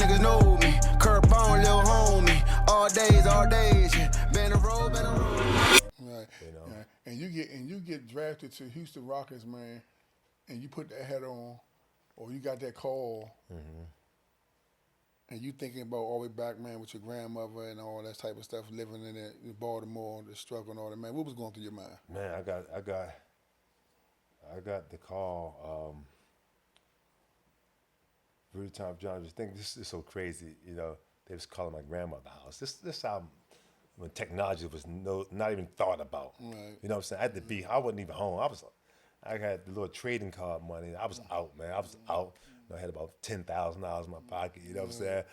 niggas know me. Curtbone, little homie. All days, yeah. Been a road. Right. You know. Right. And you get drafted to Houston Rockets, man, and you put that hat on, or you got that call, and you thinking about all the way back, man, with your grandmother and all that type of stuff, living in Baltimore, the struggle and all that, man. What was going through your mind? Man, I got the call. Rudy T, John, just think this is so crazy. You know, they was calling my grandmother's house. This how when technology was not even thought about. Right. You know what I'm saying? I had to be. I wasn't even home. I had the little trading card money. I was out, man. I was out. You know, I had about $10,000 in my pocket. You know what I'm saying?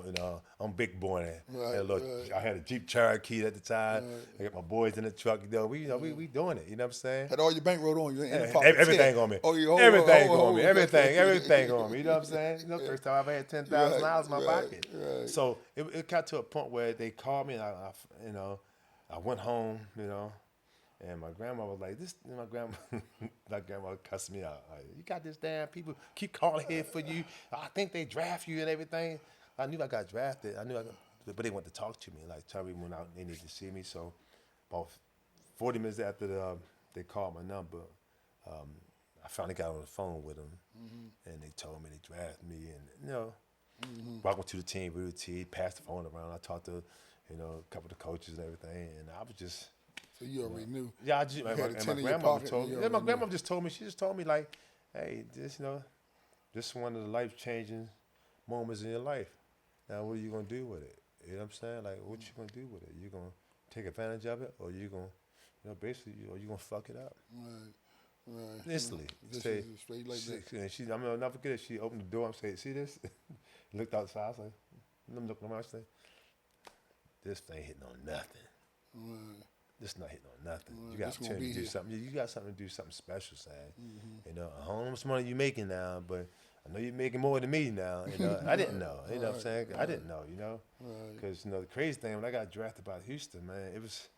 You know, I'm big boy. I had a Jeep Cherokee at the time. I got my boys in the truck. You know, we doing it. You know what I'm saying? Had all your bankroll on you in the pocket. Everything on me. Everything on me. Everything on me. You know what I'm saying? You know, first time I ever had $10,000 in my pocket. Right. So it got to a point where they called me, and I went home. You know. And my grandma was like, my grandma cussed me out. Like, you got this damn people keep calling here for you. I think they draft you and everything. I knew I got drafted. But they wanted to talk to me. Like, tell me when they needed to see me. So about 40 minutes after they called my number, I finally got on the phone with them. And they told me they drafted me. And, welcome to the team, Rudy T. Passed the phone around. I talked to, a couple of the coaches and everything. And I was just... So you already knew. Yeah, my grandma told me. My grandma just told me. She just told me like, "Hey, this is one of the life-changing moments in your life. Now, what are you gonna do with it? You know what I'm saying? Like, what you gonna do with it? You gonna take advantage of it, or you gonna, basically, or you gonna fuck it up?" Right. Instantly. Straight like that. I'll never forget it. She opened the door. I'm saying, "See this?" Looked outside. I was like, "Let me look around." I said, "This thing hitting on nothing." Right. This not hitting on nothing. You got to do something. You got something to do something special, Sam. You know, I don't know how much money you making now, but I know you're making more than me now. You know, I didn't know. You know what I'm saying? I didn't know. You know, because the crazy thing when I got drafted by Houston, man, it was.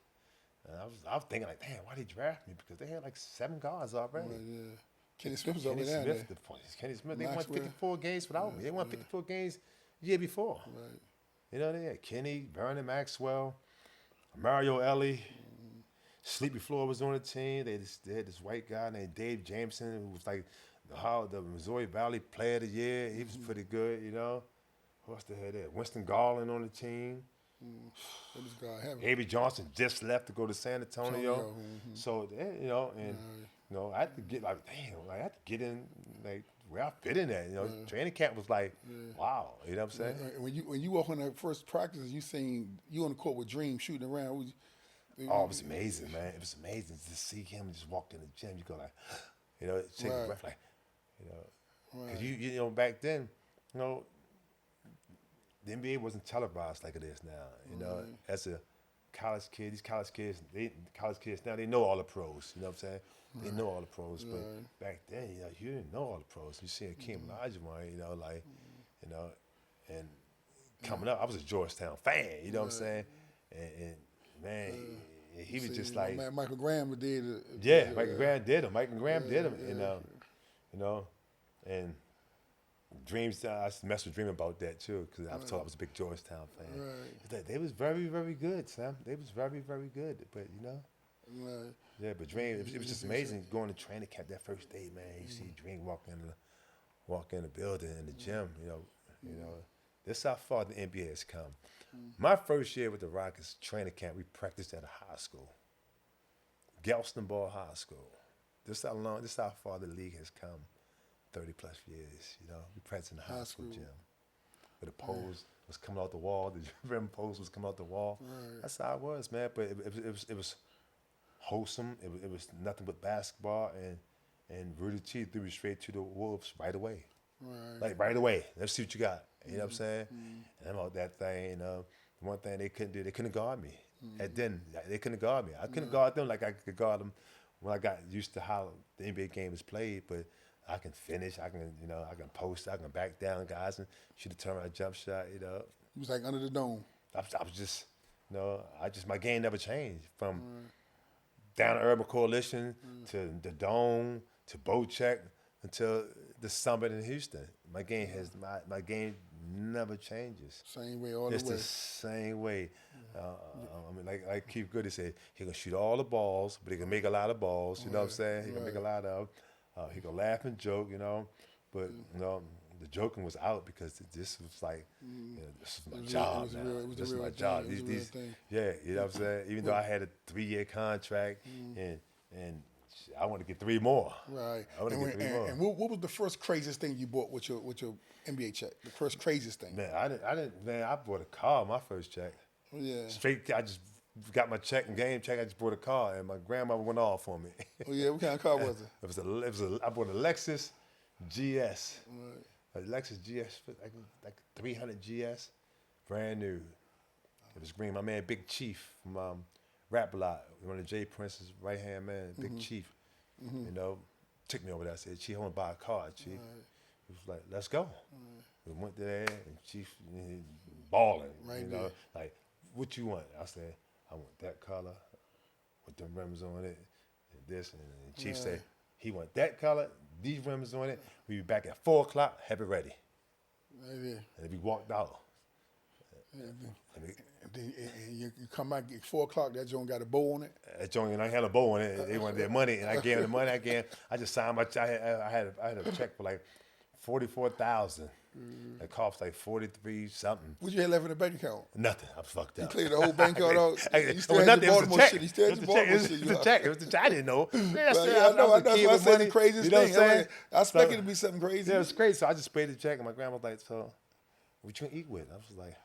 I was thinking like, damn, why they draft me? Because they had like 7 guards already. Right, yeah. Kenny Smith was over there. Kenny Smith. They won 54 games without me. They won 54 games the year before. Right. You know, they had Kenny, Vernon Maxwell, Mario Ellie. Sleepy Floor was on the team. They had this white guy named Dave Jameson who was like the Missouri Valley Player of the Year. He was pretty good, you know. Who else they had there? Winston Garland on the team. Avery Johnson just left to go to San Antonio. So, I had to get like, damn, I had to get in like where I fit in at. You know, training camp was like, wow. You know what I'm saying? When you walk on that first practice, you seen you on the court with Dream shooting around. It was amazing, man. It was amazing to see him just walk in the gym. You go like, take a breath, like, because you know, back then, the NBA wasn't televised like it is now. You know, as a college kid, these college kids now, they know all the pros. You know what I'm saying? They know all the pros, but back then, you didn't know all the pros. You see Hakeem Olajuwon, and coming up, I was a Georgetown fan. You know what I'm saying? And man, he was just like Michael Graham did it. Yeah, Michael Graham did him. And Dreams. I messed with Dream about that too because I was told I was a big Georgetown fan. Right. They was very, very good, Sam. They was very, very good. But yeah. But Dream, it was just amazing going to training camp that first day, man. You see Dream walk in the building in the gym. This is how far the NBA has come. My first year with the Rockets training camp, we practiced at a high school, Galveston Ball High School. This is how far the league has come, 30 plus years. We practiced in the high school gym, where the poles was coming out the wall, the rim post was coming out the wall. Right. That's how it was, man. But it was wholesome. It was nothing but basketball, and Rudy T threw me straight to the wolves right away. Right. Like right away. Let's see what you got. You know what I'm saying? And I'm out that thing. The one thing they couldn't do, they couldn't guard me. And then they couldn't guard me. I couldn't guard them like I could guard them when I got used to how the NBA game is played. But I can finish. I can post. I can back down guys and shoot a turnaround jump shot. It was like under the dome. I was just, my game never changed from down to Urban Coalition to the Dome to Bocek until the Summit in Houston. My game never changes. Same way all It's the way. the same way. I mean, like Keith Goody said, he can shoot all the balls, but he can make a lot of balls. You know what I'm saying? He can make a lot of. He can laugh and joke, you know. But you know, the joking was out because this was like, you know, this is my job now. This is my job. Yeah, you know what I'm saying? Even though I had a 3-year contract and I want to get 3 more. Right. I want to get 3 more. And what was the first craziest thing you bought with your NBA check? The first craziest thing. Man, I bought a car my first check. Yeah. Straight, I just got my check and game check. I just bought a car, and my grandmother went off on me. Oh yeah, what kind of car was it? I bought a Lexus GS. Right. A Lexus GS, like 300 GS, brand new. It was green. My man, Big Chief from Rap Lot, one of Jay Prince's right hand man, Big Chief. You know, took me over there. I said, Chief, I want to buy a car, Chief. He was like, let's go. We went there, and Chief balling. Right you know, there. like, what you want? I said, I want that color with them rims on it, and this. And Chief said, he want that color, these rims on it. We be back at 4 o'clock, have it ready. Right there. And we walked out. And you come back at 4 o'clock. That joint got a bow on it. That joint, and I had a bow on it. They wanted their money, and I gave them the money. I just signed my. I had a check for like $44,000. It cost like 43 something. What you had left in the bank account? Nothing. I fucked up. You cleared the whole bank account out. You still had nothing. your It was Baltimore a check. shit. You still had your Baltimore shit. It was the check. It was the check. I didn't know. I know. That's why I said the craziest you know thing. What I'm saying? I expected it to be something crazy. Yeah, it was crazy. So I just paid the check, and my grandma was like, "So, what you gonna eat with?" I was like,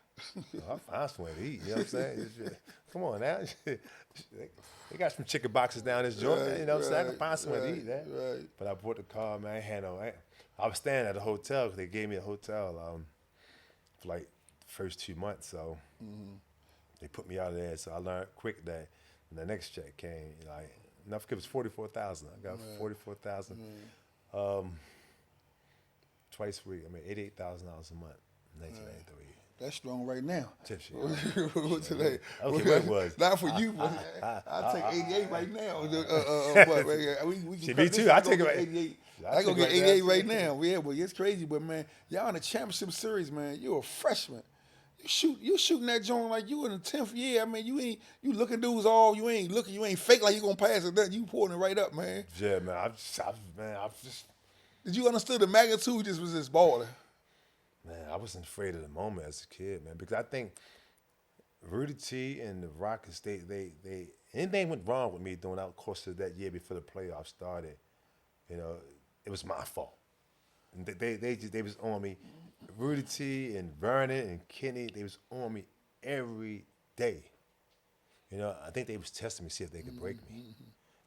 "I'll find somewhere to eat." You know what I'm saying? Come on now. They got some chicken boxes down this joint. You know what I'm saying? I can find somewhere to eat, man. Right. But I bought the car, man. I had no. I was staying at a hotel because they gave me a hotel for like the first 2 months. So they put me out of there. So I learned quick that when the next check came, like, enough it was $44,000. I got $44,000 twice a week. I mean, $88,000 a month, 1993. That's strong right now. Tipsy. What today? Okay, what it was? Not for you, but I'll take 88 right now. See, me too. I take it right. 88. I I go take get right 88 now. right now. Yeah, but it's crazy. But man, y'all in the championship series, man. You're a freshman. You shooting that joint like you in the 10th year. I mean, you looking dudes all. You ain't fake like you gonna pass it. You pouring it right up, man. Yeah, man. I've just. Did you understand the magnitude? Just was just balling. Man, I wasn't afraid of the moment as a kid, man, because I think Rudy T and the Rockets, they anything went wrong with me during the course of that year before the playoffs started, you know, it was my fault. And they was on me. Rudy T and Vernon and Kenny, they was on me every day. You know, I think they was testing me, see if they could break me.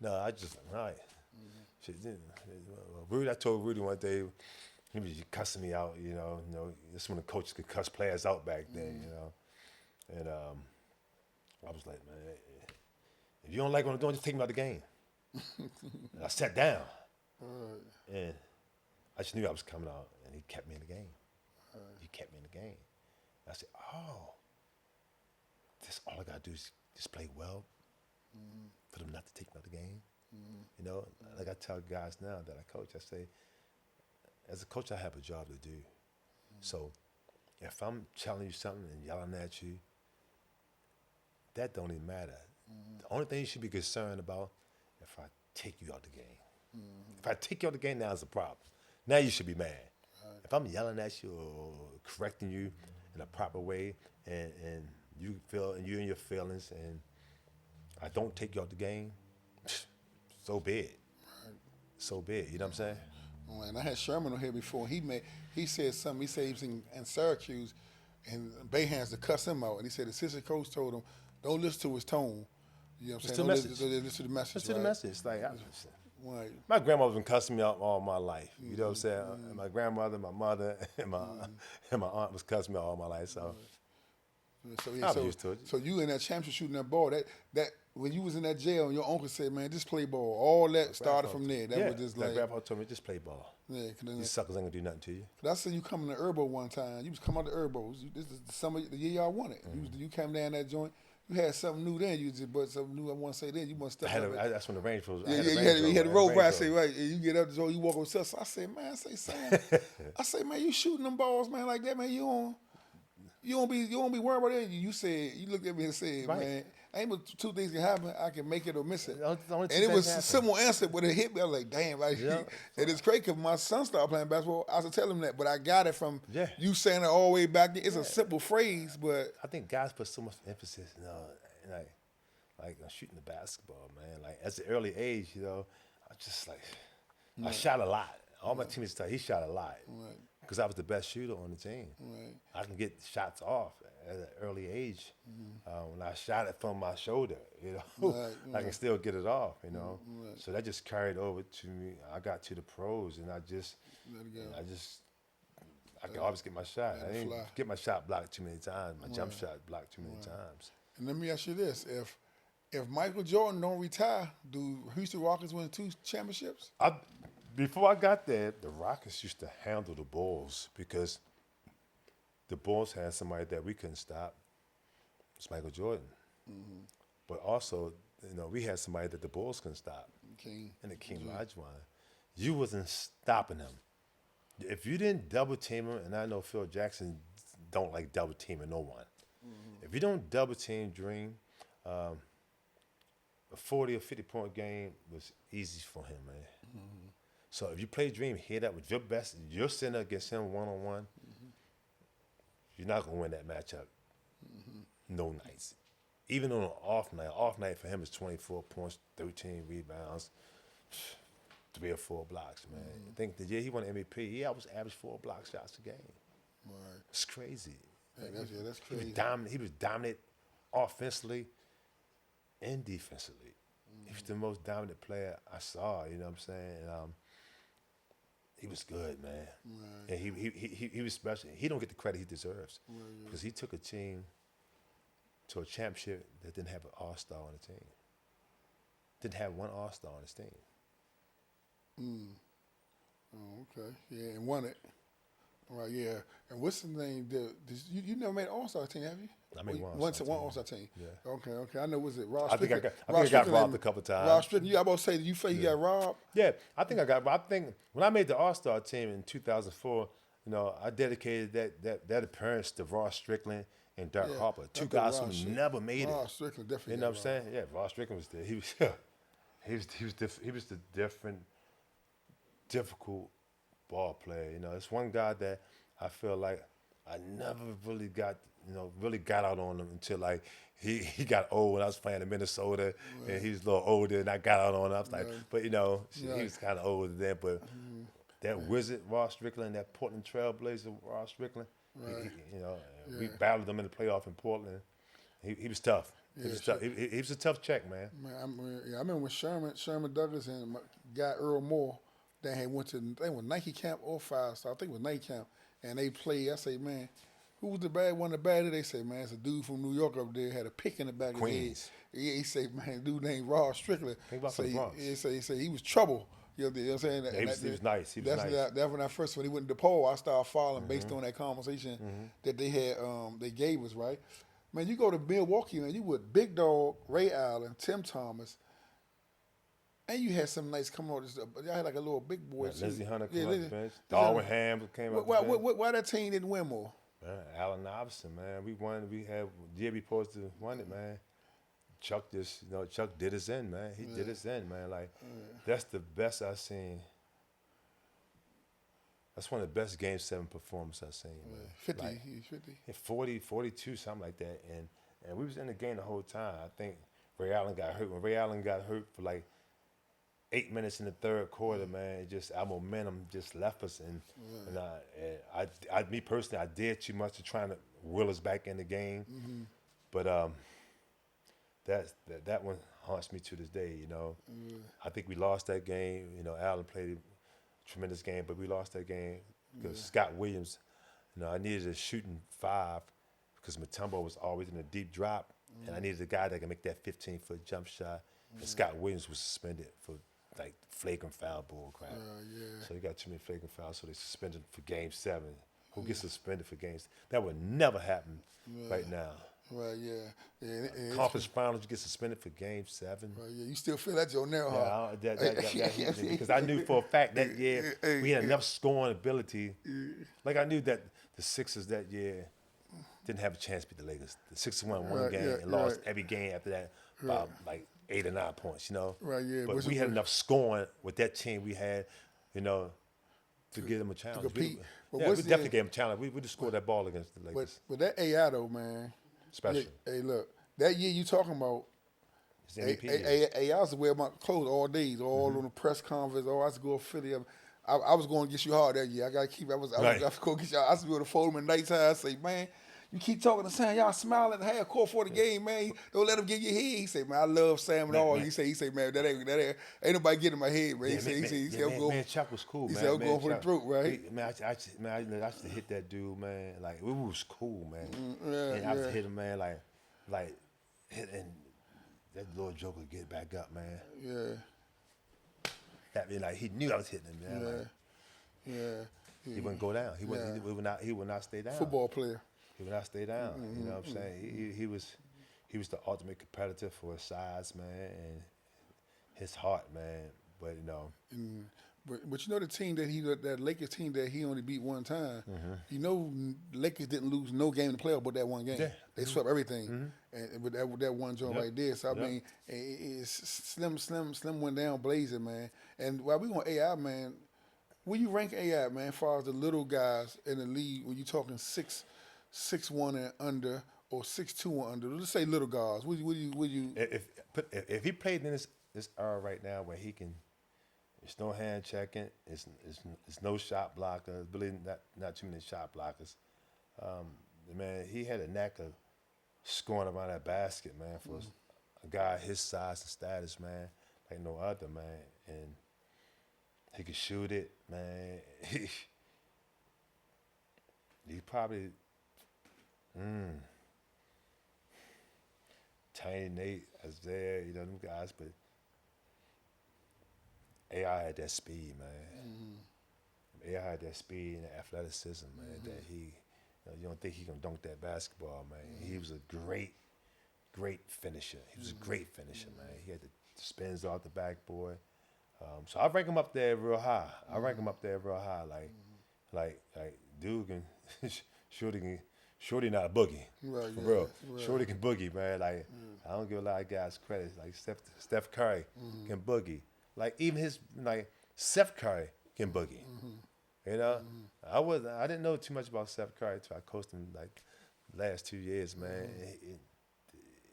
No, I just all right. Rudy, I told Rudy one day. He was cussing me out, you know. That's when the coaches could cuss players out back then, you know. And I was like, man, if you don't like what I'm doing, just take me out of the game. And I sat down, and I just knew I was coming out, and he kept me in the game. He kept me in the game. And I said, oh, this all I gotta do is just play well for them not to take me out of the game. You know, like I tell guys now that I coach, I say, as a coach, I have a job to do. So if I'm telling you something and yelling at you, that don't even matter. The only thing you should be concerned about if I take you out the game. If I take you out the game, now it's a problem. Now you should be mad. If I'm yelling at you or correcting you in a proper way and you feel and you're in your feelings and I don't take you out the game, so be it. So be it. You know what I'm saying? And I had Sherman on here before. He said something. He said he was in Syracuse, and Bayhands to cuss him out. And he said the assistant coach told him, "Don't listen to his tone." You know what I'm saying? Listen to the message. Listen to the message. Like right. my grandmother's been cussing me out all my life. You know what I'm saying? And my grandmother, my mother, and my aunt was cussing me out all my life. So I was used to it. So you in that championship shooting that ball. That when you was in that jail, and your uncle said, "Man, just play ball." All that started from there. That was just like grandpa told me, just play ball. Yeah, These suckers ain't gonna do nothing to you. Cause I seen you coming to Herbo one time. You was coming out to Herbo. This is the year y'all won it. You came down that joint. you had something new then. You just brought something new. I want to say then. You must step up. That's when the Range Rover. Yeah, you had the road ride. I say, right, and you get up the door, you walk over. So I say, man, Sam, I say, man, you shooting them balls, man, like that, man. You don't be worried about that. You said, you looked at me and said, Right. man, ain't but two things can happen. I can make it or miss it. The only two And it was things a happen. simple answer, but it hit me. I was like, damn, right? Yeah. And it's crazy because my son started playing basketball. I was tell him that, but I got it from Yeah. you saying it all the way back then. It's a simple phrase, but I think guys put so much emphasis, like on shooting the basketball, man. Like at the early age, I just like I shot a lot. All my teammates tell he shot a lot because I was the best shooter on the team. Right. I can get shots off at an early age. When I shot it from my shoulder, I can still get it off, Right. So that just carried over to me. I got to the pros, and I can always get my shot. I didn't fly. get my shot blocked too many times. My jump shot blocked too many times. and let me ask you this: if Michael Jordan don't retire, do Houston Rockets win 2 championships? Before I got there, the Rockets used to handle the Bulls because the Bulls had somebody that we couldn't stop. It's Michael Jordan. But also, we had somebody that the Bulls couldn't stop. King. And Hakeem Olajuwon. You wasn't stopping him. If you didn't double team him, and I know Phil Jackson don't like double teaming no one. If you don't double team Dream, a 40 or 50-point game was easy for him, man. So if you play Dream head up with your best, your center against him one-on-one, you're not going to win that matchup. No nights. Even on an off night for him is 24 points, 13 rebounds, 3 or 4 blocks, man. I think the year he won MVP, he always averaged 4 block shots a game. Right. It's crazy. That's crazy. He was dominant offensively and defensively. He was the most dominant player I saw, you know what I'm saying? And, he was good, man. Right. And he was special. He don't get the credit he deserves because he took a team to a championship that didn't have an all-star on the team. Didn't have one all-star on his team. Oh, okay. Yeah, and won it. Right, yeah. And what's the name? You never made an all-star team, have you? I made one One all-star team. all-star team. Yeah. Okay. I know. Was it Ross? I think I got robbed a couple times. Ross Strickland. I about to say, you feel you got robbed? Yeah, I think when I made the All-Star team in 2004, I dedicated that appearance to Ross Strickland and Dirk Harper, 2 guys who never made it. Ross Strickland definitely. You know what I'm saying? Yeah, Ross Strickland was there. He was the difficult ball player. It's one guy that I feel like I never really got out on him until like he got old when I was playing in Minnesota and he was a little older and I got out on him. I was like, but he was kind of older then. But that wizard Ross Strickland, that Portland Trailblazer Ross Strickland, we battled him in the playoff in Portland. He was tough. He was tough. He was a tough check, man. I remember when Sherman Douglas and my guy Earl Moore, they went to Nike camp or 5-star. I think it was Nike camp, and they played. I say, man, who was the bad one? The bad? They say, man, it's a dude from New York up there had a pick in the back Queens. of his head. He say, man, dude named Ross Strickland. Think about the Bronx. He say he was trouble. You know what I'm saying? Yeah, he was nice. He was nice. That's when he went to DePaul, I started following based on that conversation that they had. They gave us, right? Man, you go to Milwaukee, man, you with Big Dog, Ray Allen, Tim Thomas, and you had some nights coming on. Y'all had like a little big boy. Lindsey Hunter came off the bench. Darwin Ham came off the bench. Why that team didn't win more? Man, Allen Iverson, man. We won. We had the year we supposed to won it, man. Chuck did us in, man. He did us in, man. Like, that's the best I've seen. That's one of the best Game 7 performances I've seen, man. 50, like, he's 50. 40, 42, something like that. And we was in the game the whole time. I think Ray Allen got hurt. When Ray Allen got hurt for like 8 minutes in the third quarter, man, it just our momentum just left us. And me personally, I did too much to trying to will us back in the game. But that one haunts me to this day. I think we lost that game. Allen played a tremendous game, but we lost that game because Scott Williams. I needed a shooting 5 because Mutombo was always in a deep drop, and I needed a guy that could make that 15-foot jump shot. And Scott Williams was suspended for like flagrant foul bull crap. So he got too many flagrant fouls, so they suspended for Game 7. Who gets suspended for games? That would never happen right now. Right, yeah. Conference finals, you get suspended for Game 7. Right, yeah. You still feel that Joe now, huh? Yeah, because I knew for a fact that year we had enough scoring ability. Like I knew that the Sixers that year didn't have a chance to beat the Lakers. The Sixers won one game and lost every game after that by like 8 or 9 points, you know. Right, yeah. But we had enough scoring with that team we had, you know, to give them a challenge. To compete. We definitely gave them a challenge. We just scored that ball against the Lakers. But that AI though, man. Special. Hey, look, that year you talking about, It's MVP. I used to wear my clothes all days, all on the press conference. I used to go to Philly. I was going to get you hard that year. I got to keep. I was going to get you. I used to go to fold them at nighttime. I say, man, you keep talking to Sam. Y'all smiling at half court for the game, man. Don't let him get your head. He say, man, I love Sam and all. He say, man, that ain't nobody getting in my head, man. He said, I'm going. Man, Chuck was cool, man. He said, I'm going for the throat, right? Man, I used to hit that dude, man. Like it was cool, man. And I used to hit him, man. Like, and that little joker would get back up, man. Yeah. That mean, like he knew I was hitting him, man. He wouldn't go down. He would not stay down. Football player. He would not stay down. You know what I'm saying? He was the ultimate competitor for his size, man, and his heart, man. But you know. But you know the team that Lakers team that he only beat one time. You know, Lakers didn't lose no game in the playoff but that one game. Yeah. They swept everything, and with that one joint right there. So I mean, it's Slim went down blazing, man. And while we on AI, man, where you rank AI, man, as far as the little guys in the league? When you talking 6'1" and under, or 6'2" and under? Let's say little guys. Would you? If he played in this era right now where he can. It's no hand checking. It's no shot blockers. Really, not too many shot blockers. Man, he had a knack of scoring around that basket, man, for a guy his size and status, man, like no other, man. And he could shoot it, man. He probably, Tiny Nate, Isaiah, you know them guys, but. AI had that speed, man. AI had that speed and athleticism, man. That you don't think he can dunk that basketball, man. He was a great finisher. He was a great finisher, man. He had the spins off the backboard. So I rank him up there real high. Like dude can Shorty not a boogie, for real. Shorty can boogie, man. Like I don't give a lot of guys credit. Like Steph Curry can boogie. Like even Steph Curry can boogie. You know, I didn't know too much about Steph Curry until I coached him like last 2 years, man.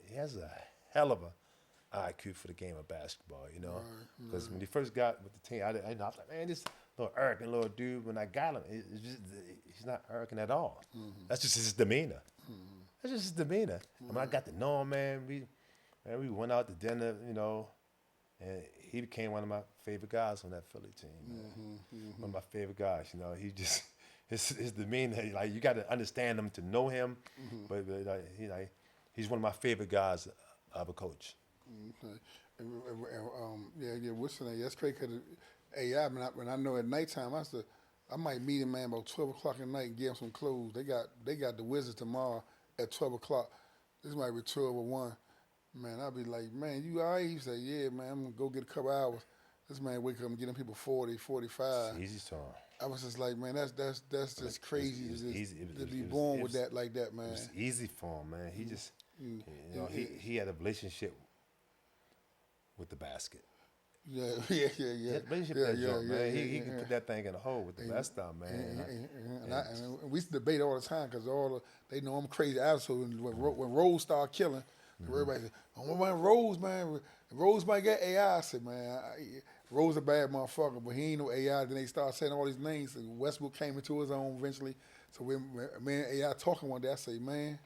He has a hell of a IQ for the game of basketball, you know. Because when he first got with the team, I was like, man, this little arrogant little dude. When I got him, he's not arrogant at all. That's just his demeanor. That's just his demeanor. I mean, I got to know him, man. We went out to dinner, you know. And he became one of my favorite guys on that Philly team. One of my favorite guys, you know. He just his demeanor, like you got to understand him to know him. But he's one of my favorite guys of a coach. What's the name? That's crazy because AI. When I know at nighttime, I might meet him, man, about 12 o'clock at night and give him some clothes. They got the Wizards tomorrow at 12 o'clock. This might be 12 or 1. Man, I'll be like, man, you all right? He say, yeah, man, I'm going to go get a couple hours. This man wake up and get them people 40, 45. It's easy to him. I was just like, man, that's just crazy to be born with that like that, man. It was easy for him, man. He just, he had a relationship with the basket. Yeah. Relationship with that joint, man. He can put that thing in a hole with the best stuff, man. And we used to debate all the time because they know I'm crazy attitude. When Rose started killing, everybody said, "Oh man, Rose, man, Rose might get AI." I said, "Man, Rose a bad motherfucker, but he ain't no AI." Then they started saying all these names. And Westbrook came into his own eventually. So when me and AI talking one day, I say, "Man,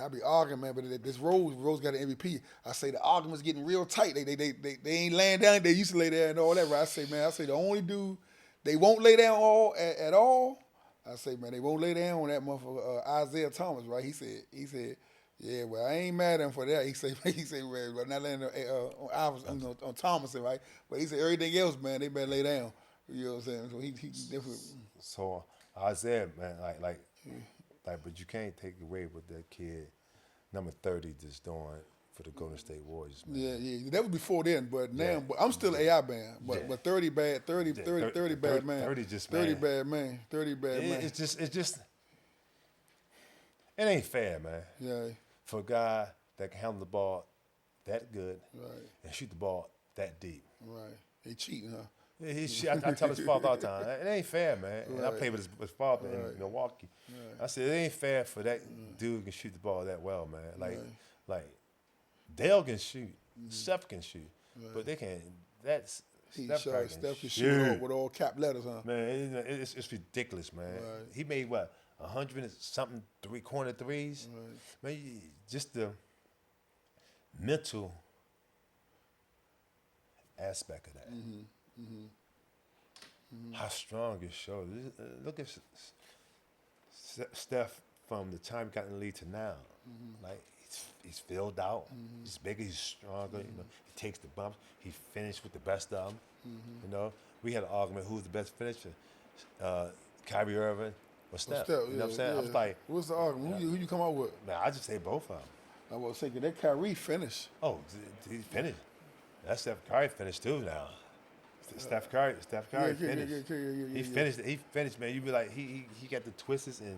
I be arguing, man, but this Rose got an MVP." I say the argument's getting real tight. They ain't laying down. They used to lay down and all that. Right? I say, the only dude they won't lay down at all. I say, man, they won't lay down on that motherfucker Isaiah Thomas, right? He said. Yeah, well, I ain't mad at him for that. He said, well, not letting on Thomason, right? But he said everything else, man, they better lay down. You know what I'm saying? So he definitely. So Isaiah, man, like, but you can't take away what that kid number 30 just doing for the Golden State Warriors, man. Yeah. That was before then, but now, but I'm still an AI band. But 30 bad, 30 bad man. 30 just 30 man. bad man. 30 bad man. It's just, it ain't fair, man. Yeah. For a guy that can handle the ball that good Right. and shoot the ball that deep. Right. He cheating, huh? Yeah, I tell his father all the time, it ain't fair, man. And I played with his father in Milwaukee. Right. I said, it ain't fair for that dude can shoot the ball that well, man. Like Dale can shoot, Steph can shoot, but they can't. That's Steph can shoot with all cap letters, huh? Man, it's ridiculous, man. Right. He made what 100 and something corner threes. Right. Man, just the mental aspect of that. How strong his shoulders. Look at Steph from the time he got in the league to now. Like he's filled out. He's bigger. He's stronger. You know, he takes the bumps. He finished with the best of them. You know, we had an argument who's the best finisher, Kyrie Irving or Steph. You know what I'm saying? I was like, what's the argument? Who you come out with? Man, I just say both of them. I was thinking that Kyrie finished. Oh, he finished. That Steph Curry finished too now. Steph Curry finished. He finished. He finished, man. You be like, he got the twists and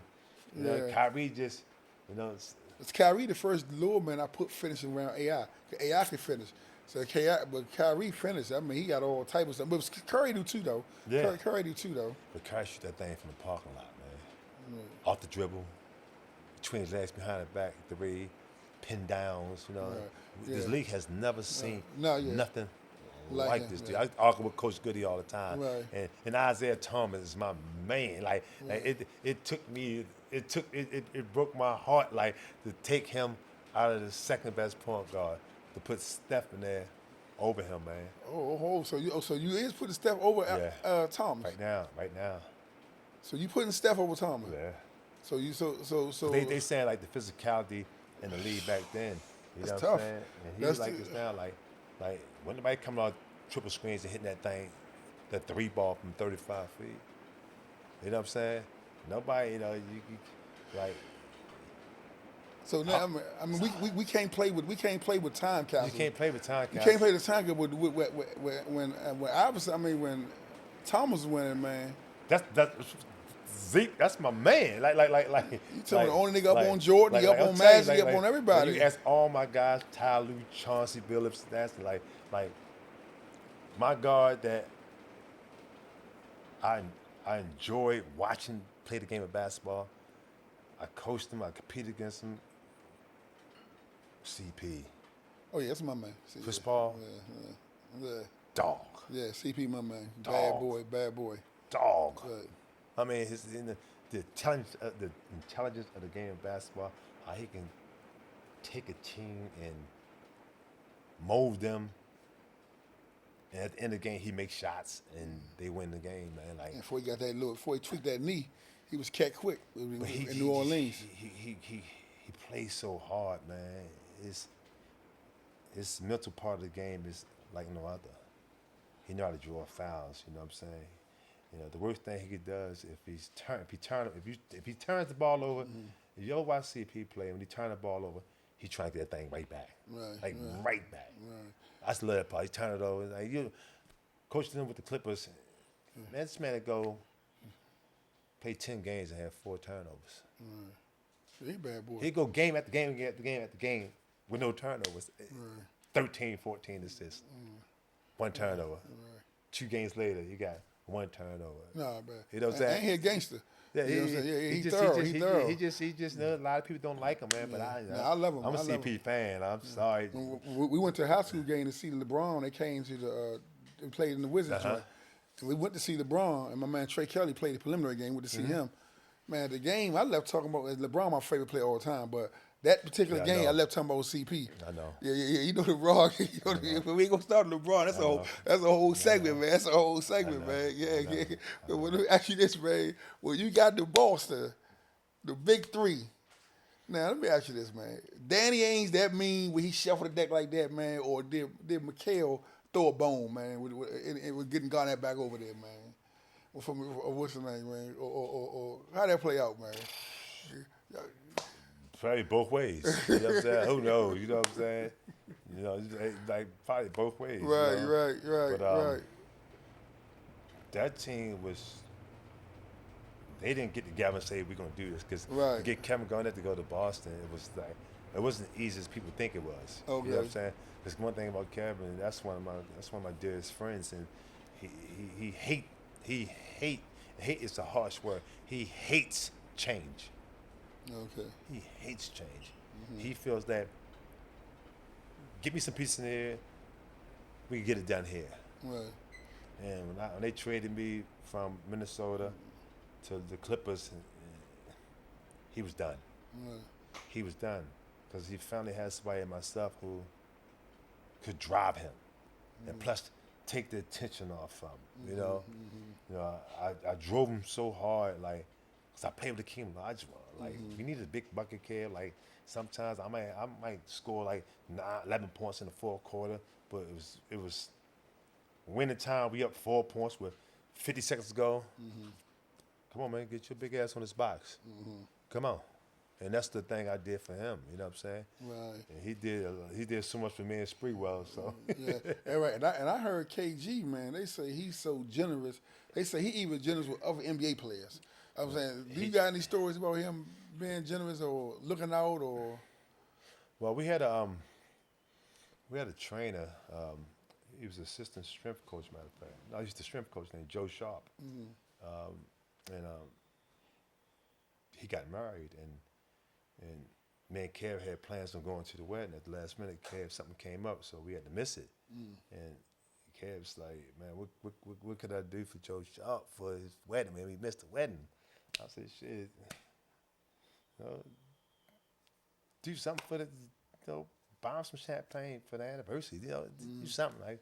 you know, Kyrie just, you know. It's Kyrie the first lure man I put finishing around AI. AI can finish. So but Kyrie finished. I mean, he got all type of stuff. But Curry do too, though. Yeah. Curry do too, though. But Curry shoot that thing from the parking lot, man. Off the dribble, between his legs, behind the back, three, pin downs. You know, this league has never seen nothing like this. Dude. I argue with Coach Goody all the time, and Isaiah Thomas is my man. Like it took me, it broke my heart, like to take him out of the second best point guard to put Steph in there over him, man. So you is putting Steph over Thomas right now. So you putting Steph over Thomas? Yeah. So you they saying like the physicality in the league back then. You know what I'm saying? And he was like this now, like when nobody coming out triple screens and hitting that thing, that three ball from 35 feet. You know what I'm saying? Nobody, you know, you like. So now, I mean, we can't play with time, Cassell. You can't play with time, Cassell. You can't play the time when Iverson. I mean, when Thomas was winning, man. That's Zeke. That's my man. Like you tell me the only nigga up on Jordan, he up on Magic, he up on everybody. You ask all my guys, Ty Lue, Chauncey Billups, that's like my guard that I enjoy watching play the game of basketball. I coached him. I competed against him. CP. Oh yeah, that's my man. Chris Paul. Yeah. Dog. Yeah, CP, my man. Dog. Bad boy. Dog. Right. I mean, the intelligence of the game of basketball, how he can take a team and mold them, and at the end of the game, he makes shots and they win the game, man. Like and before he tweaked that knee, he was cat quick in New Orleans. He plays so hard, man. His mental part of the game is like no other. He know how to draw fouls. You know what I'm saying? You know, the worst thing he does if he turns the ball over, if you ever watch CP play, when he turns the ball over, he trying to get that thing right back. Right back. Right. That's the little part. He turn it over. Like you coaching him with the Clippers, man, this man would go play 10 games and have 4 turnovers. He bad boy. He'd go game after game after game after game with no turnovers. 13, 14 assists. 1 turnover. 2 games later, you got 1 turnover. Nah, man. You know what I'm saying? Ain't he a gangster? Yeah, you know what I'm saying? He thorough. He just a lot of people don't like him, man. But I love him. I'm a CP fan. I'm sorry. We went to a high school game to see LeBron. They came to they played in the Wizards joint. And we went to see LeBron, and my man Trey Kelly played the preliminary game. Went to see him. Man, the game I left talking about is LeBron, my favorite player all the time, but that particular game I left talking about was CP. I know. Yeah. You know LeBron. We ain't gonna start with LeBron. That's a whole segment, man. That's a whole segment, man. Yeah. But when I ask you this, man, when you got the Boston, the big 3. Now let me ask you this, man. Danny Ainge that mean when he shuffled the deck like that, man, or did McHale throw a bone, man, with getting Garnett back over there, man? What's the name, man? Or how that play out, man? Probably both ways. You know what I'm saying? Who knows? You know what I'm saying? You know, like probably both ways. Right, you know? right, But, that team was. They didn't get together and say we're gonna do this because to get Kevin Garnett to go to Boston, it was like it wasn't easy as people think it was. Okay. You know what I'm saying? There's one thing about Kevin, that's one of my dearest friends, and he hate is a harsh word. He hates change. Okay. He hates change. He feels that give me some peace in here, we can get it done here. Right. And when they traded me from Minnesota to the Clippers, he was done. Right. He was done because he finally had somebody in myself who could drive him, and plus take the attention off him. You know, I drove him so hard, like, cause I played with Hakeem Olajuwon. Like, we need a big bucket kid. Like, sometimes I might score like 11 points in the fourth quarter, but it was winning time. We up 4 points with 50 seconds to go. Come on, man, get your big ass on this box. Come on. And that's the thing I did for him. You know what I'm saying? Right. And he did so much for me in Spreewell. So Yeah, and right. And I heard KG, man. They say he's so generous. They say he even generous with other NBA players. I was saying, do you got any stories about him being generous or looking out or? Well, we had a trainer. He was assistant strength coach, matter of fact. No, he's the strength coach named Joe Sharp. And he got married, and me and Kev had plans on going to the wedding. At the last minute, something came up, so we had to miss it. And Kev's like, man, what could I do for Joe Sharp for his wedding? Man, we missed the wedding. I said, shit, do something for the, buy him some champagne for the anniversary. Do something like.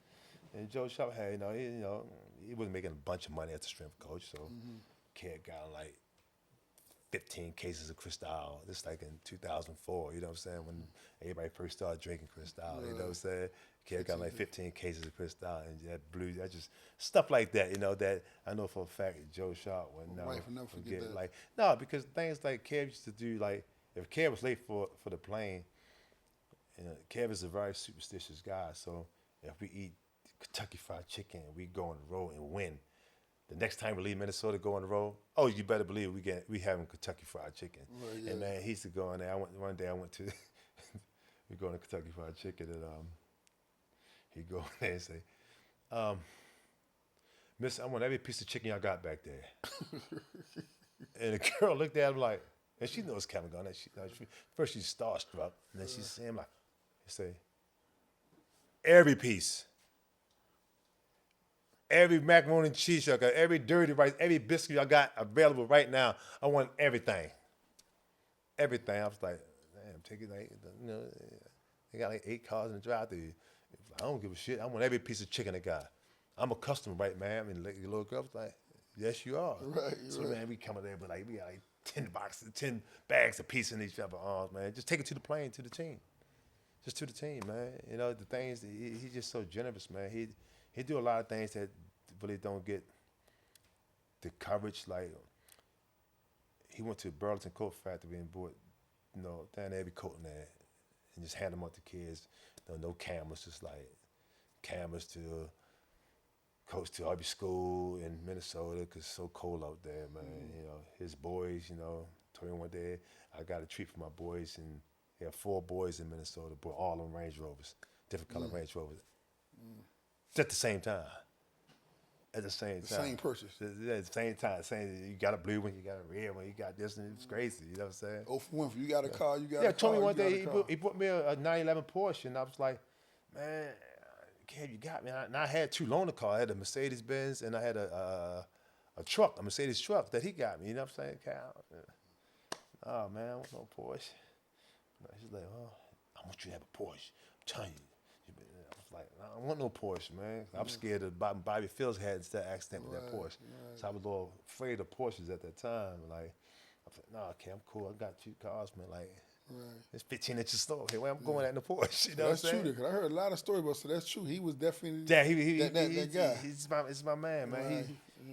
And Joe Sharp had, he wasn't making a bunch of money as a strength coach, so Kev got like 15 cases of Cristal. This like in 2004, you know what I'm saying, when everybody first started drinking Cristal, you know what I'm saying? Kid got like 15 cases of Cristal, and that just stuff like that, that I know for a fact Joe Sharp would never forget. That. Like, no, because things like Kev used to do, like if Kev was late for the plane, Kev is a very superstitious guy, so if we eat Kentucky Fried Chicken and we go on the road and win, the next time we leave Minnesota, go on the road, oh, you better believe we having Kentucky Fried Chicken. Right, yeah. And man, he used to go in there. One day I went to we go to Kentucky Fried Chicken, and he'd go in there and say, Miss, I want every piece of chicken y'all got back there. And the girl looked at him like, and she knows Kevin Garnett. First she's starstruck, and then she see him like, say, every piece. Every macaroni and cheese y'all got, every dirty rice, every biscuit y'all got available right now. I want everything. Everything. I was like, damn, take it like, they got like 8 cars in the drive-thru. I don't give a shit. I want every piece of chicken they got. I'm a customer, right, man? I mean, the little girl was like, yes, you are. Right. So, man, we coming there, but like, we got like 10 bags of piece in each other arms, man. Just take it to the plane, to the team. Just to the team, man. The things, he's just so generous, man. He do a lot of things that really don't get the coverage. Like, he went to Burlington Coat Factory and bought, down every coat in there and just hand them out to kids. No cameras, just like cameras to coach to every school in Minnesota because it's so cold out there, man. His boys, told him one day, I got a treat for my boys, and he had 4 boys in Minnesota, bought all them Range Rovers, different color Range Rovers. At the same time. At the same time. Same purchase. At the same time. You got a blue one, you got a red one, you got this, and it's crazy. You know what I'm saying? Oh, for one, you got a car, you got a car. Yeah, told me one day he bought me a 911 Porsche, and I was like, man, Kev, you got me. And I had 2 loaner cars. I had a Mercedes Benz, and I had a truck, a Mercedes truck that he got me. You know what I'm saying? Oh, man, I want no Porsche. She's like, oh, I want you to have a Porsche. I'm telling you. Like, I don't want no Porsche, man. I'm scared of Bobby Fields had that accident with that Porsche. Right. So I was a little afraid of Porsches at that time. Like, I was like, nah, okay, I'm cool. I got 2 cars, man. Like, it's 15 inches slow. Hey, where I'm going at in the Porsche. You know that's what I'm saying? true, because I heard a lot of stories about it, so that's true. He was definitely that guy. He's my man, man. Right.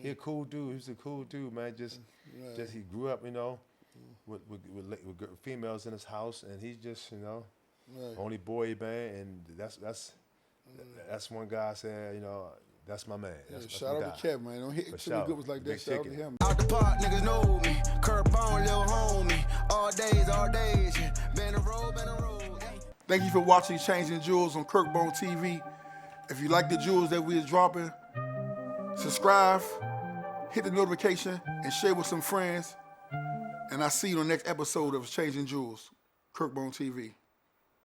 He a cool dude. He's a cool dude, man. Just he grew up, with females in his house, and he's just, you know, Right. only boy, man, and that's one guy saying, you know, that's my man. That's Shout my out guy. to Kev, man. Don't hit too many good ones like that. Big Shout out to chicken. him. Out the park, niggas know me. Curtbone, little homie. All days, yeah. Been a road, yeah. Thank you for watching Changing Jewels on CurtboneTV. If you like the jewels that we're dropping, subscribe, hit the notification, and share with some friends. And I'll see you on the next episode of Changing Jewels, CurtboneTV.